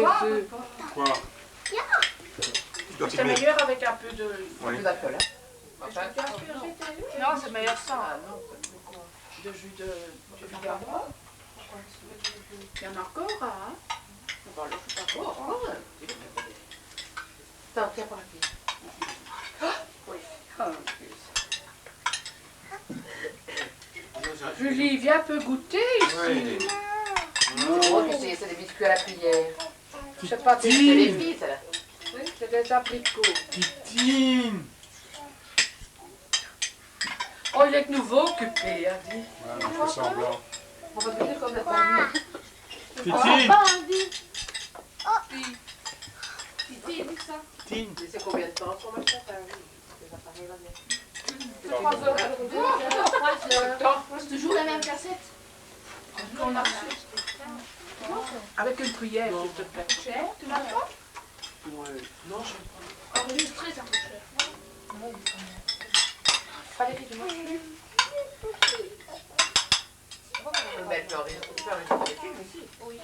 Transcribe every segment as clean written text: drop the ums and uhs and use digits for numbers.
œufs. Quoi? C'est meilleur avec un peu d'alcool. Non, c'est meilleur sans. Ah non, de jus de d'avoine. Il y en a encore, hein? Bon, alors, je sais pas quoi. Attends, tiens par la oui. Julie, viens un peu goûter ici. Oh, c'est des biscuits à la cuillère. Je sais pas, C'est des filles, ça. Oui, c'est des abricots. Titine! Oh, il est de nouveau occupé, hein, dis. Ouais, je fais semblant. On va te dire comme la famille. Titine! Titi, où ça? Titine! C'est combien de temps sur ma chatte? Les appareils là bien. 3 heures. C'est toujours la même cassette. Qu'on a reçu. Avec une cuillère, s'il te plaît. Cher, tu l'as pas? Non, je Enregistré, ça coûte cher. fallait que tu manges. Mais tu peux enregistrer des films ici. Oui.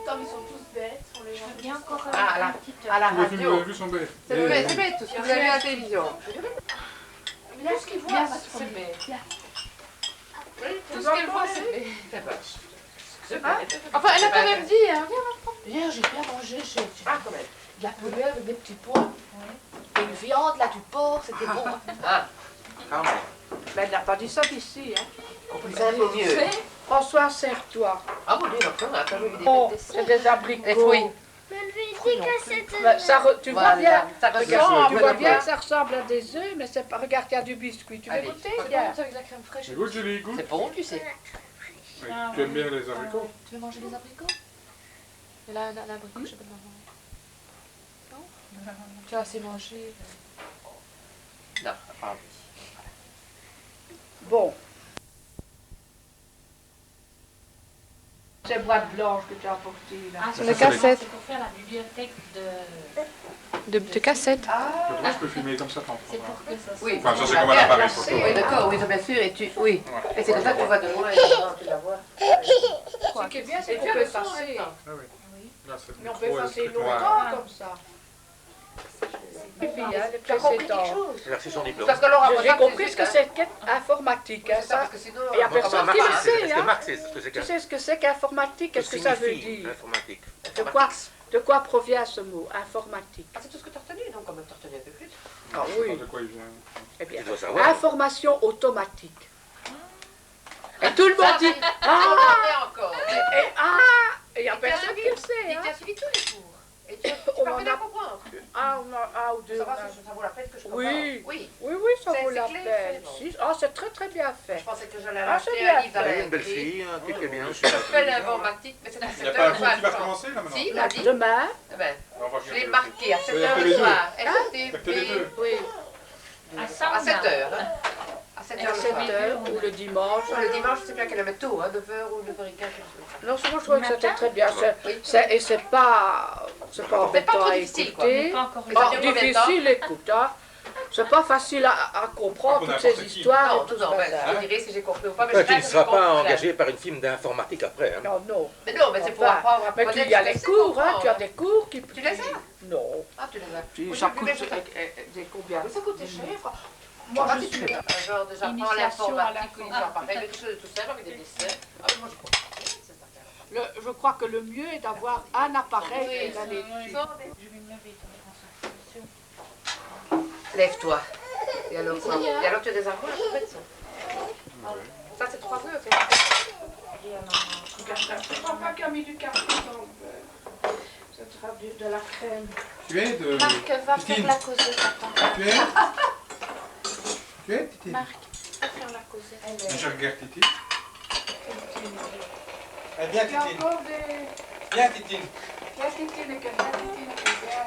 Comme ils sont tous bêtes, on les voit bien encore À la Tous les films que vous radio. avez vus sont bêtes. C'est bête, tout ce que vous avez vu à la télévision. Mais là, ce qu'ils voient, C'est bête. Tout ce qu'elle voit, c'est... C'est pas. Enfin, elle a quand même dit, hein. Hier, j'ai bien mangé chez Ah, quand même. de la poulet avec des petits pois. Et une viande, là, du porc, c'était bon. Ah, Quand même. Mais elle n'a pas dit ça d'ici, hein. c'est un peu mieux. François, serre-toi. Ah, mon Dieu, on a pas vu des Oh, bêtes c'est des abricots. des fruits. Mais lui dit que c'était... Bah, tu vois bien, Ça regarde, tu vois bien que ressemble. ça ressemble à des œufs, mais c'est pas... Regarde, il y a du biscuit. Tu veux Allez. goûter? C'est Viens. bon, avec la crème fraîche. Goûte, Julie, goûte. C'est bon, tu sais. Oui, tu aimes bien les abricots? Tu veux manger des abricots? Et là, l'abricot, je sais pas de maman. Non? Tu as assez mangé. Non, ah, Bon. Ces boîtes blanches que tu as apportées, là. Ah, c'est les cassettes. C'est pour faire la bibliothèque De cassettes. Je peux filmer comme ça, t'en C'est pour que ça soit... oui. Enfin, ça c'est comme un appareil photo. Oui, d'accord, oui, bien sûr. Et tu, oui. Ouais. Et c'est comme ça que tu vois de loin, évidemment, tu la vois. Ce qui est bien, c'est Et qu'on tu as peut le son en effacer. même temps. Ah oui. Là, c'est Mais on trop peut effacer truc noir. longtemps comme ça. Et puis, hein, les Tu as compris quelque précédents. chose? Elle a reçu son diplôme. Parce que Laura, J'ai compris ce que c'est qu'informatique, hein, C'est ça, ça. parce que sinon... Il y a Moi, personne comment qui le Marx, sait, est-ce que hein. Marx sait ce que c'est Tu que sais ce que c'est qu'informatique? Qu'est-ce que ça veut signifie dire? informatique? De quoi provient ce mot, informatique? Ah, c'est tout ce que tu as retenu, donc quand même tu as retenu un peu plus. Ah Je sais oui. pas de quoi il vient. Eh bien, Tu dois savoir. information automatique. Et tout le monde dit On ah, en est encore. et il n'y a personne qui le sait. Et Hein. tu as suivi tous les cours. Et tu On parviens en à a comprendre. un ou deux. Ça on va, a- ça vaut la peine que je comprenne. Oui. Oui. Oui, ça C'est- vaut c'est la clair, peine. c'est bon. Si. Ah, c'est très très bien fait. Je pensais que j'allais Ah, acheter c'est un bien livre fait. à Elle a une belle l'écrit. fille, un truc qui est bien. Je fais l'informatique, mais c'est à Il 7 n'y a pas un heures cours qui va le soir. commencer là maintenant? Si, il a dit. Demain, Eh ben, On va je regarder l'ai le marqué à 7 Oui, il y a heures que le les deux. soir. Il y a que les deux. oui, À À sauna. 7 heures. Hein. À 7 à heures le 7 soir. heures ou le dimanche. Le dimanche, je sais plus à quelle heure, mais tôt, hein, 9h ou 9h15, quelque chose. Non, moi je trouvais que c'était très bien. Oui. Et c'est pas embêtant trop à difficile, quoi. écouter. Pas encore Et Pas ça dure combien de temps? difficile, écoute, hein. C'est pas facile à comprendre Pas toutes pour ces n'importe qui. histoires Non, et tout non, ce ben, bazar. je dirais si j'ai compris ou pas, mais Enfin, je tu ne rêve seras de pas comprendre. engagé par une firme d'informatique après. Hein. Non, non. Mais non, mais c'est pour Enfin, apprendre à mais tu y as les cours, hein, tu as des cours qui... Tu les as? Non. Ah, tu les as. Puis Oui, ça j'ai vu, coûte mais des combien? ça coûtait cher. Moi, Ah, je si tu suis... veux. Un genre de j'apprends Initiation à l'informatique ou des appareils, quelque chose de tout simple avec des dessins. Ah, mais moi je comprends rien de cette affaire. Je crois que le mieux est d'avoir un appareil Oui, et d'aller Je dessus. vais me lever, Lève-toi. Et alors quoi? Et alors tu as des armoires à mettre ça? Ça c'est 3 heures. Je crois pas qu'il a mis du café dans le beurre. Ça sera de la crème. Tu es de... Marc, va Titine. faire la causette, attends. Tu es? Tu es, Titi? Marc, va faire la causette. Je regarde Titi. Viens, Il y a encore des... Viens, Titine. Il y a Titine et quelqu'un. Titine et quelqu'un.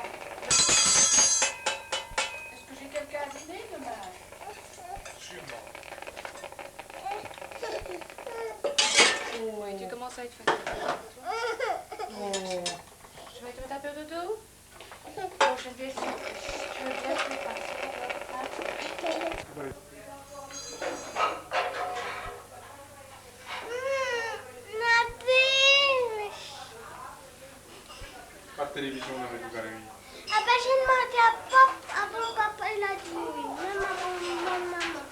Est-ce que j'ai quelqu'un à dîner demain? Oui, tu commences à être fatiguée. Je vais te mettre un peu de dos. Bon, je vais bien te passer. Ma fille. télévision dans la galerie. Ah ben j'ai demandé à papa, mon papa il a dit oui. Même à mon maman.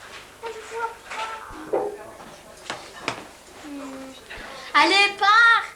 Je vois pas. Allez, pars!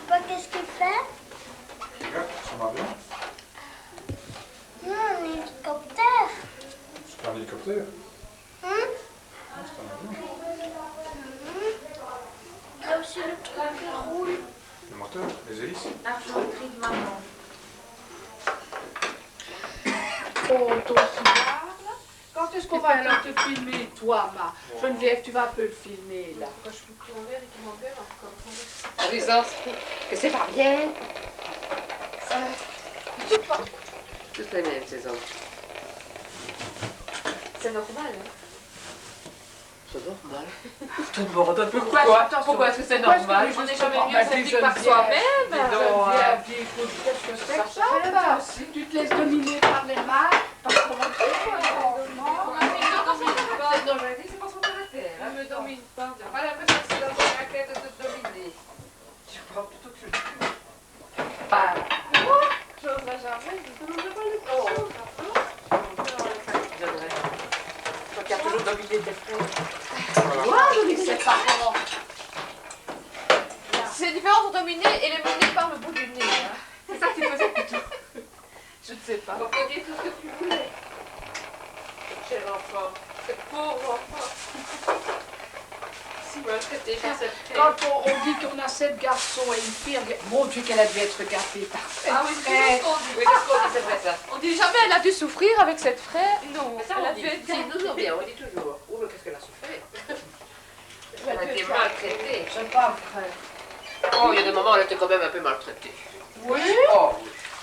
Papa, qu'est-ce qu'il fait? Regarde, son avion. Non, un hélicoptère. C'est un hélicoptère. Hein? Non, c'est un avion. Il y a aussi le truc qui roule. Le moteur, les hélices. Argenterie de maman. Oh, ton cigare, là. Quand est-ce qu'on va alors te filmer, toi, ma Geneviève, tu vas un peu le filmer, là. Quand je suis pris en verre et qu'il m'engueule, encore. Résistance, que c'est pas bien. Tous les mêmes, ces hommes. C'est normal. Hein. C'est normal. Pourquoi est-ce que c'est normal? On n'est jamais mieux sceptique par soi-même. Geneviève, dis, écoute, qu'est-ce que c'est que ça? Tu te laisses dominer par les mains, par ton C'est pas son caractère. Elle me domine pas. J'ai pas l'impression que c'est dans son caractère de te dominer. Je crois plutôt que je n'oserais jamais. Je ne pas le Toi qui as toujours dominé tes frères. Moi, je dis que c'est pas bon. C'est différent de dominer et les mener par le bout du nez. Hein. C'est ça que tu faisais plutôt. Je ne sais pas. On peut dire tout ce que tu voulais. Cher enfant. C'est pauvre enfant. Si maltraité par cette fille. Quand on dit qu'on a 7 garçons et une fille, mon Dieu, qu'elle a dû être gâtée par cette Ah oui, c'est ce qu'on dit. Oui, qu'est-ce qu'on dit, c'est vrai ça. On dit jamais elle a dû souffrir avec cette frère. Non, Ça, elle on a dit. dû être Si, nous, on dit toujours. Oh, mais qu'est-ce qu'elle a souffert? Elle a été maltraitée. C'est pas vrai. Oh, il y a des moments où elle était quand même un peu maltraitée. Oui? Oh,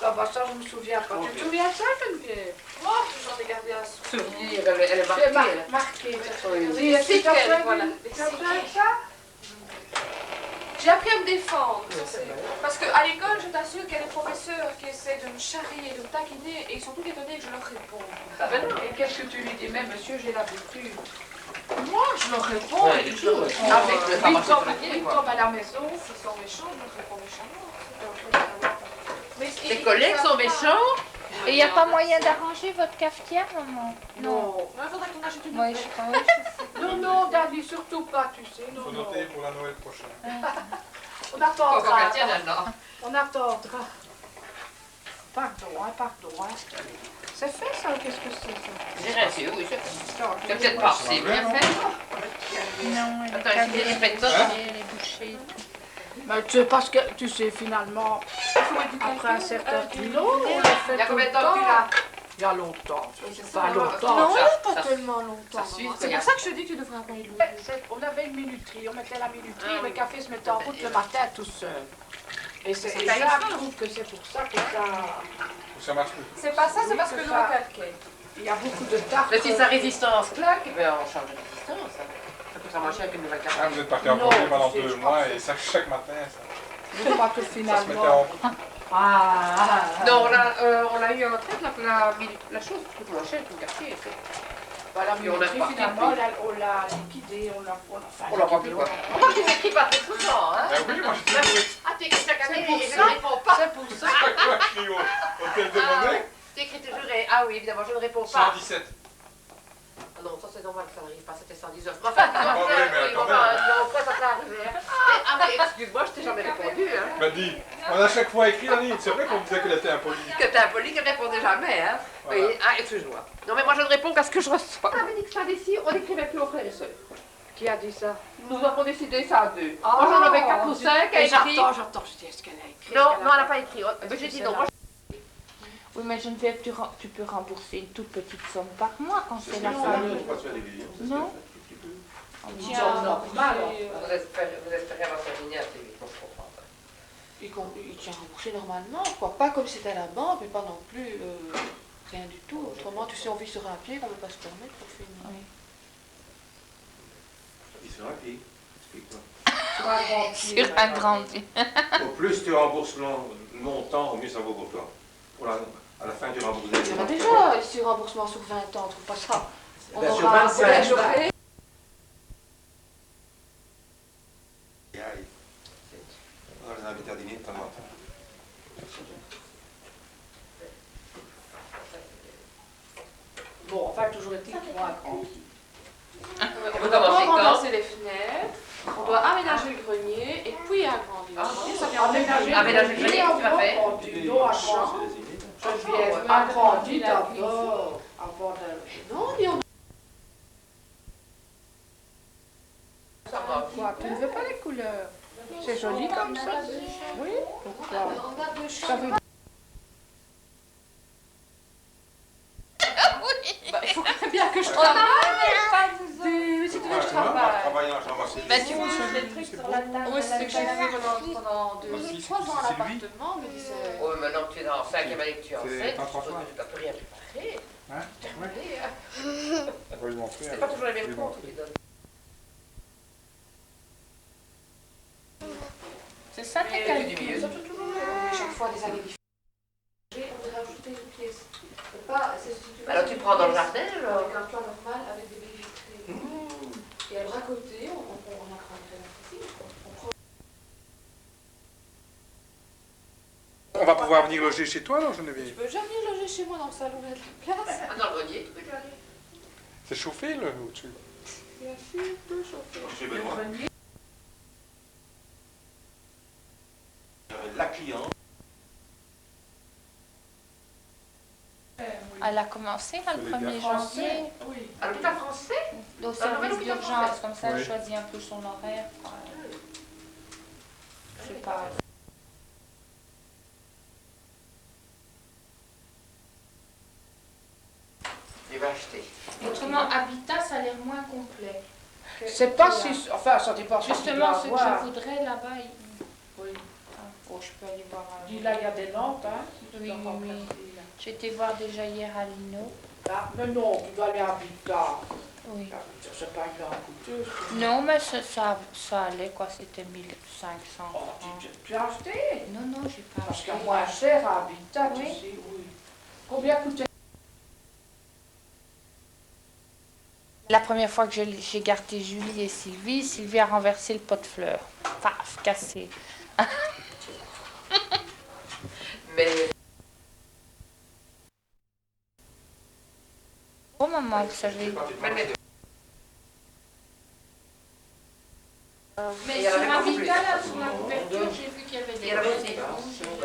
Ah bah ça, je me souviens pas. Tu te souviens de ça, Geneviève? moi, j'en ai gardé un souvenir. souvenir, elle est C'est marquée. elle. marqué. Oui. Et est-ce que tu as Séquelles, fait voilà. tu as fait ça? J'ai appris à me défendre. Ça, c'est- Parce qu'à l'école, je t'assure qu'il y a des professeurs qui essaient de me charrier, de me taquiner, et ils sont tout étonnés que je leur réponde. Ah ben non. Et qu'est-ce que tu lui dis? Mais monsieur, j'ai l'habitude. Moi, je leur réponds. Ouais, et du je tout. leur réponds. Avec le travail sur le pied, Huit quoi. hommes à la maison. S'ils sont méchants, je leur réponds méchamment. Mais Tes collègues sont méchants? Et il n'y a pas moyen d'arranger votre cafetière, maman? Non. Il faudrait qu'on achète une Oui, nouvelle. je crois. Non, non, Daddy, surtout pas, tu sais. Il Non, faut non. noter pour la Noël prochaine. On attendra. non. On attendra. Pardon, pardon. C'est fait ça ou qu'est-ce que c'est ça? J'ai rien su, oui, c'est fait. C'est peut-être pas si bien fait. Non, elle Attends, a est-ce qu'il y a des fêtes les bouchées. Mais tu sais, parce que tu sais, finalement, après un certain kilo, on le fait Il y a tout combien le de temps que tu temps. l'as? Il y a longtemps. C'est Pas ça. longtemps. Non, ça- pas ça- tellement longtemps. ça suit, maman. ça C'est y a- pour ça que je te dis que tu devrais avoir une loupe. On avait une minuterie, on mettait la minuterie, Ah le oui. café se mettait en route le matin tout seul. Et c'est C'est ça, pas je trouve que c'est pour ça que ça... Ça marche plus. C'est pas ça, c'est Oui, parce que c'est le ça. calquait. Il y a beaucoup de tartes. Mais si sa résistance claque, ben on change de résistance. Ça coûtera moins cher qu'une nouvelle Ah, carte. vous êtes parti en Non, congé pendant tu sais, 2 je mois pense et ça, chaque matin, Je crois que ça se mettait finalement... en... Non, on a eu en tête la chose coûte moins cher qu'une carte. Voilà, Et mais on a reparti finalement, depuis. on l'a liquidé, on l'a... On l'a pas plus quoi. Moi qui m'écris pas très souvent, hein. Ah oui, moi j'ai toujours Ah, tu écris chaque année pour et je ça. ne réponds pas. C'est pour ça. écrit au hôtel de Monet. Tu écris toujours et... Ah oui, évidemment, je ne réponds pas. 117. Ah non, ça c'est normal que ça n'arrive pas, c'était 119. Mais enfin, Ah oui, mais bon, attendez. non, après ça t'est arrivé. Hein. Ah oui, excuse-moi, je t'ai jamais répondu. Hein. M'a dit, on a chaque fois écrit la ligne. C'est vrai qu'on disait qu'elle était impolie. Que t'es impoli, qu'elle répondait jamais. Hein. Voilà. Oui, ah, excuse-moi. Non, mais moi je ne réponds qu'à ce que je reçois. On avait dit que ça d'ici, on n'écrivait plus aux frères et sœurs. Qui a dit ça? Nous avons décidé ça à deux. Moi j'en avais 4 ou 5 à Et écrire. j'entends, je dis, est-ce qu'elle a écrit? Non, non, elle n'a pas écrit. Est-ce J'ai que dit c'est non. là? Moi, Oui, mais Geneviève, tu peux rembourser une toute petite somme par mois quand c'est la Non, famille. faut pas se faire des millions. Non? Une somme normale. vous espérez avoir terminé assez vite, on se comprend. il tient remboursé normalement, quoi. Pas comme si c'était à la banque, mais pas non plus rien du tout. Autrement, tu sais, on vit sur un pied qu'on ne peut pas se permettre pour finir. Oui. Ils sont un pied. Explique-toi. Sur un grand pied. Sur un grand pied. Au plus tu rembourses longtemps, au mieux ça vaut pour toi. À la fin, tu rembourses des Il y en a déjà ici remboursement sur 20 ans, on trouve pas ça. On Ben, sur aura 25. la journée. On les invite à dîner de temps en temps. Bon, enfin, toujours est-il qu'ils vont agrandir. On On va doit commencer quand? remplacer les fenêtres, on doit aménager le grenier et puis agrandir. Ça vient Aménager le grenier, qu'est-ce que tu vas faire? Non, à champ. Geneviève, agrandis d'abord. Avant de... Non, dis on... Quoi, tu ne veux pas les couleurs? C'est joli comme ça. Oui, pourquoi? On a deux Ça veut chambres. Bah, il faut quand même bien que je travaille. Mais si tu veux que je On va travaille. travailler en chambre à coucher. Bah, tu montres les trucs sur la table. Oui, c'est ce que j'ai fait pendant Si, 3 ans à c'est lui. l'appartement, mais c'est... Oh, maintenant que tu es en 5e année que tu es C'est enceinte, en je trois suppose fois. que tu n'as plus rien préparé. Hein? Terminé, hein. On va lui montrer. C'est alors. pas toujours les Je vais mêmes lui comptes montrer. que tu donnes. C'est ça tes Mais du milieu, calculs. ça peut toujours. chaque fois des années différentes. On devrait rajouter une pièce. C'est pas... si veux, Alors c'est tu une prends dans le pièce jardin, alors? avec un toit normal, avec des baies vitrées. Et alors à côté, on agrandirait la cuisine. On prend... On va pouvoir venir loger chez toi alors, Tu Geneviève? peux jamais loger chez moi dans le salon, il y a de la place. Ah, dans le grenier, tu peux déjà aller. C'est chauffé là au-dessus? Il y a fille, peu chauffé. Chez Benoît. La cliente. Elle a commencé là, le C'est les 1er gars. janvier Oui. À l'hôpital français? au service l'hôpital d'urgence. français. Comme ça, elle Oui. choisit un peu son horaire. quoi. Je sais pas. Tu vas acheter. Autrement, Habitat, ça a l'air moins complet. que- C'est pas que si... là. Enfin, ça dépend ce que tu Justement, dois ce que avoir. je voudrais là-bas, Oui. oh, je peux aller voir. Dis là, il y a des lampes, hein. Si tu Oui, dois oui, remplacer, oui. là. J'ai été voir déjà hier à Lino. Ah, mais non, tu dois aller à Habitat. Oui. C'est pas une grande coûteuse. Non, mais ça allait quoi, c'était 1500 Oh, francs. tu as acheté? Non, non, j'ai pas Parce acheté. qu'il y a moins cher à Habitat, tu Oui. sais, oui. Combien coûtait? La première fois que j'ai gardé Julie et Sylvie, Sylvie a renversé le pot de fleurs. Paf, cassé. Mais Oh maman, vous savez. même les deux. Mais il y en sur avait beaucoup Habitat, plus. là, sur la couverture, j'ai vu qu'il y avait Il des y en avait roses aussi. et rouges.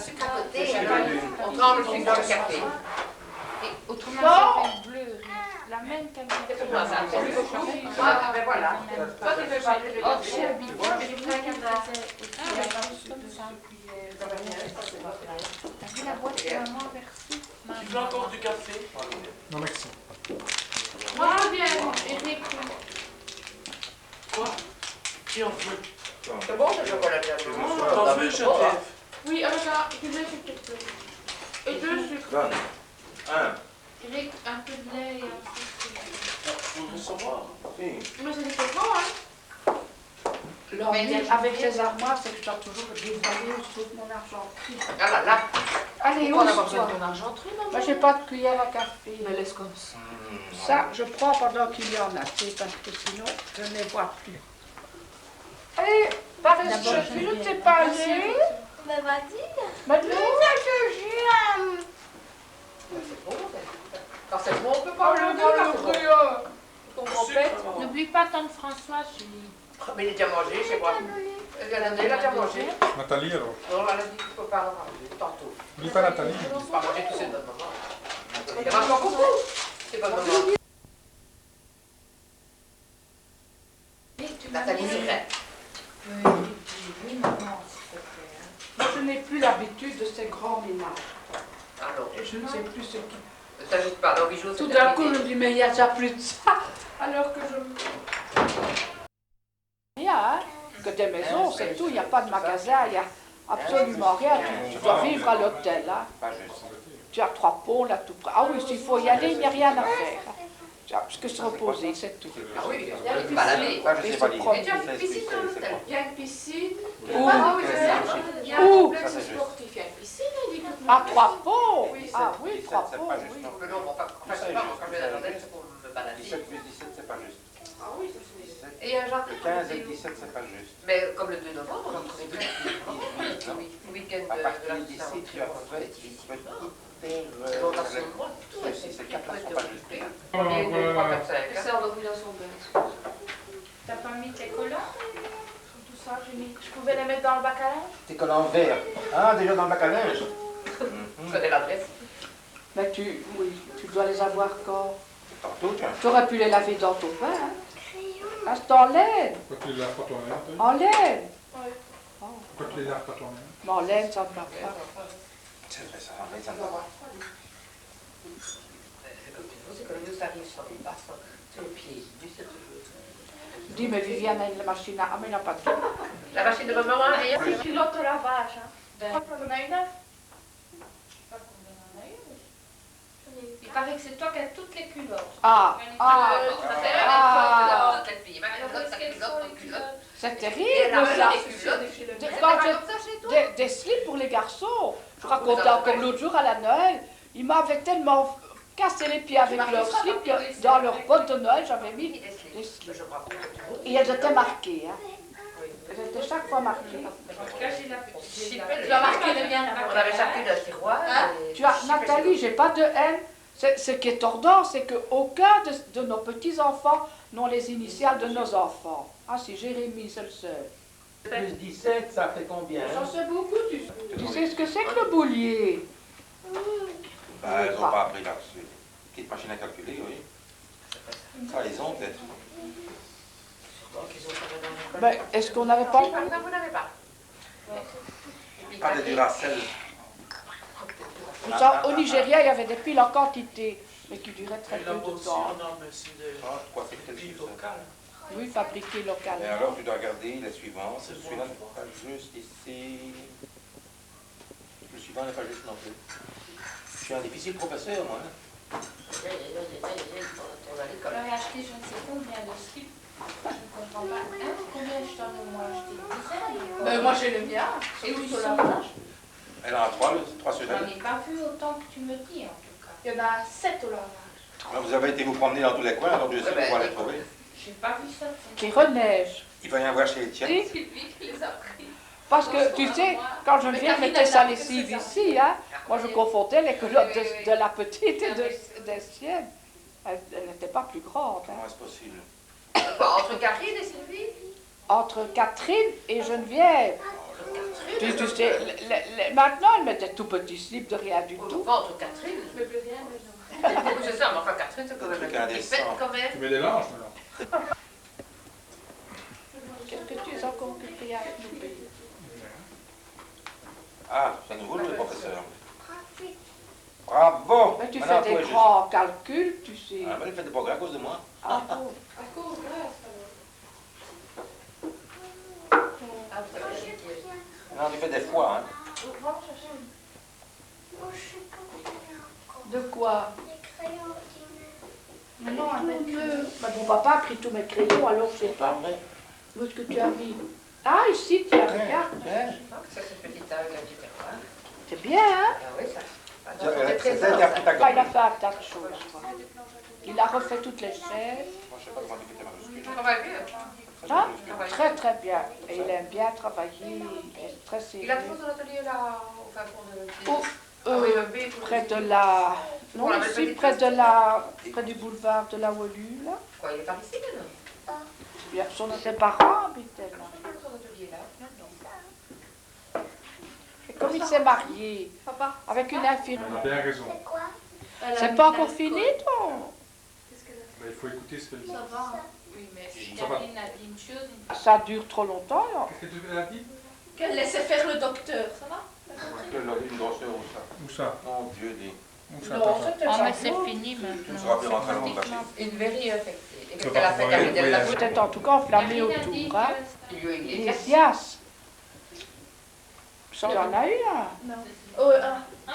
Sucre à côté, J'ai alors, pas lu. on tremble le sucre dans le café. Et autrement, Non. c'est bleu. La même cabinet. C'est pour moi, ça. C'est plus beaucoup. Ah, ben voilà. Toi, tu veux pas le Oh, chez café. Habitat, j'ai vu qu'il y avait aussi comme ça. T'as vu la boîte que maman avait reçue? Tu veux encore du café? Non, merci. Moi, je veux bien, Eric. Quoi? Qui en veut? C'est bon, ce chocolat bien. T'en veux, Geneviève? Oui, avec un lait, s'il te plaît. Et 2 sucres. Donne. Un. Eric, un peu de lait et un sucre. On veut savoir. Si. Mais c'est différent, hein? L'ennui avec les armoires, c'est que je dois toujours dévoiler tout mon argenterie. Ah là là. Allez, où On n'a pas besoin toi? de ton argenterie, Moi, maman. j'ai pas de cuillère à café. Mais laisse comme ça. Ça, je prends pendant qu'il y en a, c'est parce que sinon, je ne les vois plus. Allez, paresseuse, D'abord, tu ne Geneviève. t'es pas allée? Mais vas-y. Maintenant, C'est bon, ça. Quand c'est bon, on peut oh, pas le le gars, le voir. brouillard. Ton grand-père. N'oublie pas tante Françoise, Julie. Mais il est déjà mangé chez moi. Il a déjà mangé. Nathalie alors. Non, elle a dit qu'il ne faut pas en manger tantôt. N'oublie pas Nathalie. Il ne faut pas manger tout seul de notre maman. Il y en a encore beaucoup. C'est bonne maman. Nathalie, c'est vrai. Oui, maman, s'il te plaît. Moi, je n'ai plus l'habitude de ces grands ménages. Alors, Et je ne sais plus ce qui... ne t'ajoute pas dans 8 jours. Tout d'un coup, je me dis, mais il n'y a déjà plus de ça. Alors que je... Il y a, hein. que des maisons, c'est tout. Il n'y a pas de magasin, il n'y a absolument rien. Tu dois vivre à l'hôtel. Hein. Tu as 3 ponts là tout près. Ah oui, s'il faut y aller, il n'y a rien à faire. Tu as parce que se reposer, c'est tout. Ah oui, Il y a une piscine. balader. Et se promener. Mais tu as une piscine dans l'hôtel. Il y a une piscine. Où? Ah oui, c'est ça. Il y a un Où? complexe sportif. Il y a une piscine, il dit que Ah, 3 ponts. Oui, Ah oui, 3 ponts, Non, oui. mais non, enfin, je sais pas, moi, quand je vais à l'hôtel, c'est pour me balader. 17 plus 17, c'est pas juste. Ah oui, ça c'est. Et il y a un jardin. Le 15 et le 17, c'est pas juste. Mais comme le 2 novembre, on trouve des le week-end À de partir la d'ici, tu as fait On va se moi, tout est ces 4 là sont pas justes. Et 2, 3, 4, 5. Elle s'est endormie dans son bain. T'as pas mis tes collants? Tout ça, j'ai mis. Je pouvais les mettre dans le bac à linge. Tes collants verts. Ah, déjà dans le bac à linge. Je connais l'adresse. Mais oui, tu dois les avoir quand? Tantôt, tiens. Tu aurais pu les laver dans ton bain. Hein. Ah, c'est en laine. Pourquoi tu les laves pas toi-même, toi? En laine. Pourquoi tu les laves pas toi-même? Mais en laine, ça ne va pas. C'est vrai, ça va, ça va. C'est comme nous, ça arrive sur les basses, sur le pied. Dis, mais Viviane a une machine à... Ah, mais il n'a pas de... La machine de maman, elle C'est une culotte au lavage. Hein. On a une neuve. Il paraît que c'est toi qui as toutes les culottes. Ah, ah, Ah, c'est Et terrible, elle a ça. des culottes. Des- C'est quand pas je- comme ça chez toi? Des slips pour les garçons. Je racontais encore l'autre jour à la Noël, ils m'avaient tellement cassé les pieds avec leurs slips que dans leurs bottes de Noël, j'avais mis des slips. Je crois pas. Et elles étaient marquées. Hein. Elles étaient chaque fois marquées. Tu as marqué le bien On avait chacune un tiroir. et- Tu as, Nathalie, j'ai pas de haine. Ce qui est tordant, c'est qu'aucun de nos petits-enfants n'ont les initiales de nos enfants. Ah si, Jérémy, c'est le seul. Plus 17, ça fait combien? J'en sais beaucoup, tu sais. Tu sais ce que c'est que le boulier? Bah, elles n'ont pas appris là-dessus. Petite machine à calculer, oui. Ça, ils ont peut-être. Sûrement qu'ils ont fait dans le Ben, est-ce qu'on n'avait pas... Non, vous n'avez pas. Pas de Duracell. Vous savez, au Nigeria, il y avait des piles en quantité, mais qui duraient très Et peu là de aussi, temps. on a aussi des Ah, quoi, c'est quel billes chiffre, ça? locales. Oui, fabriquées Et localement. alors, tu dois regarder les suivants. C'est Celui-là bon. n'est pas juste ici. Le suivant n'est pas juste non plus. Je suis un difficile professeur, moi. Hein. On a l'école. J'aurais acheté je ne sais combien de slips. Je ne comprends pas. Hein? Combien je t'en ai moi acheté? Moi j'ai le mien. Et où ils sont? Elle en a 3 sur J'en elle. ai pas vu autant que tu me dis en tout cas. Il y en a 7 au lavage. Là, vous avez été vous promener dans tous les coins, alors je sais ben, pouvoir les trouver. J'ai pas vu ça. Qui reneige. Il va y en avoir chez Étienne. Si, C'est lui qui les a pris. parce que, tu sais, quand je viens mettre sa lessive ici, hein, moi je confondais les culottes de la petite et des siennes. Elle n'était pas plus grande. Hein. Comment est-ce possible? Quoi, entre Karine et Sylvie? Entre Catherine et Geneviève. Tu sais, maintenant elle met des tout petits slips de rien du tout. Enfin, entre Catherine. Je ne mets plus rien, mais non. C'est ça, mais enfin, Catherine, c'est quand même truc un indécent. pipette quand même. Tu mets des langes maintenant. Qu'est-ce que tu es encore occupé avec nous pays? Ah, c'est nouveau le professeur. Bravo! Mais tu Maintenant, fais toi, des je- grands calculs, tu sais. Ah, mais elle fait des progrès à cause de moi. Ah bon. À cause, ouais, Ah, vous avez dit que- Non, tu fais des fois, hein. ça va. Vraiment chercher une. Moi, je sais pas combien encore. De quoi? Les crayons ordinaires. Mais non, avec eux. Bah, mon papa a pris tous mes crayons, alors je sais pas. vrai. Où est-ce que tu as mis? Ah, ici, tiens, regarde. Non, ça, c'est petit avec un petit terroir. C'est bien, hein? Ah oui, ça. C'était Très à Pythagore. Ah, il a fait un tas de choses. quoi. Il a refait toutes les chaises. Moi, je sais pas comment tu fais tes majuscules. On va vu. Hein? Très, très bien. Et il aime bien travailler. Il est très Il a sérieux. fait son atelier là, au fin fond de Oh, Ah oui, le B pour près de la... Non, Pour la ici, petite près de la... Près du boulevard de la Wolu, là. Quoi, il est par ici maintenant? Bien, ses parents habitaient là. Son atelier là, maintenant. Et comme il s'est marié Papa, avec une On a infirmière. bien raison. C'est quoi? C'est pas encore fini, toi? qu'est-ce qu'elle a Ben, il faut écouter ce qu'elle dit. Ça va. Oui, mais si Ça va. Karine a dit une chose, Ça dure trop longtemps, là. Qu'est-ce que tu as dit? Qu'elle laissait faire le docteur, ça va? Une grosseur ou ça? Où ça? Mon Dieu, dis. Où ça? Non, t'as ça? c'était oh, mais ça. c'est fini Tu ne maintenant. seras plus rentré dans mon Pratiquement. Une very infectée. Et qu'est-ce qu'elle a fait? Elle a Peut-être en tout cas enflammé Karine a dit autour. Hein. que- Il lui a Les dit, Dias. Ça, t'en as eu un. Oh, un.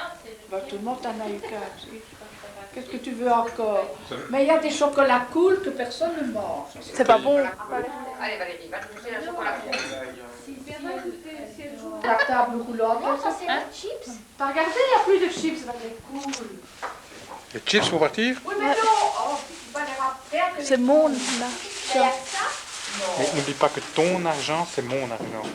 Bah, tout le monde en a eu qu'un. Si. Qu'est-ce que tu veux encore? Mais il y a des chocolats cool que personne ne mange. C'est pas bon. allez Valérie, va te chercher un chocolat. La table roulante. Non, ça c'est Hein? les chips. T'as regardé, il n'y a plus de chips, ça c'est cool. Les chips pour partir? Oui, mais non, oh, tu vas les rappeler. C'est mon là. Il y a ça. Mais n'oublie pas que ton argent, c'est mon argent.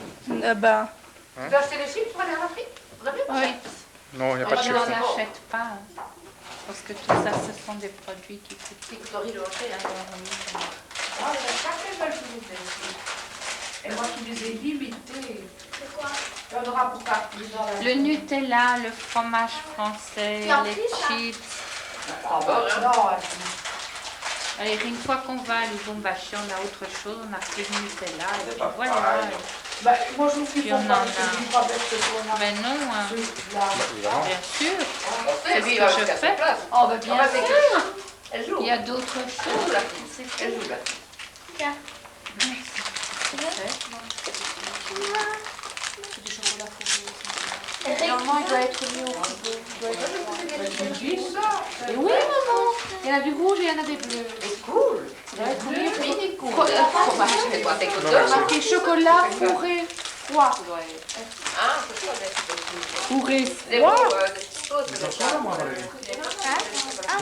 Ben. Tu veux acheter les chips pour aller à la frite? Vous avez pas de chips? Non, il n'y a pas de Je chips. n'en achète pas. Hein. Parce que tout ça, ce sont des produits qui coûtent. C'est que Tori le fait, hein. Ah, il y a pas que je vous ai dit. Et moi, je les ai limités. C'est quoi? Il y en aura pour partir dans la Le Nutella, le fromage français, C'est en les plus, ça. chips. Non, Allez, une fois qu'on va à Lubumbashi, on a autre chose, on a pris le Nutella. Et puis voilà. bah, moi, je vous dis Puis pas on en que a. je dis pas avec ce qu'on a. Ben non, hein. Là. Bien sûr. C'est ce que je fais. Oh, bah, Bien bien sûr. sûr. Elle joue. Il y a d'autres Elle joue choses. la fille. Elle joue la fille. Normalement, il doit être mis au frigo. Tu dis ça. Et oui, maman. Il y en a du rouge et il y en a des bleus. C'est cool. Ça va être mis au frigo. Fromage, c'est quoi? T'es Il y a coton? marqué chocolat fourré froid. Ah, c'est quoi des Fourré Des froid. mots, des choses, c'est ça. Moi, Valérie. Hein?